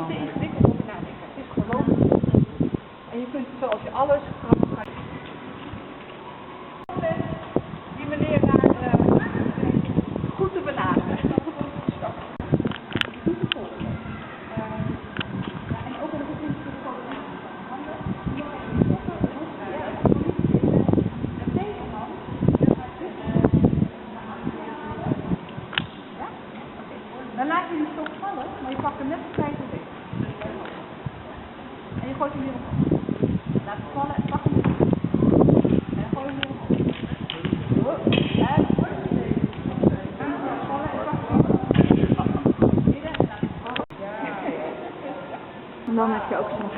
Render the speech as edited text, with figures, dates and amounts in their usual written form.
niet te ingewikkeld over nadenken. Het is gewoon. En je kunt zoals je alles grappig gaat. Die meneer daar goed te benaderen. Goed te volgen. En ook een goed te volgen. Handen. De tegenhand. Ja? Oké. Dan laat je die stok vallen, maar je pakt hem net op tijd weg. En je gooit hem weer op. Laat het vallen en pak hem weer. En gooi hem weer op. En dan heb je ook zo'n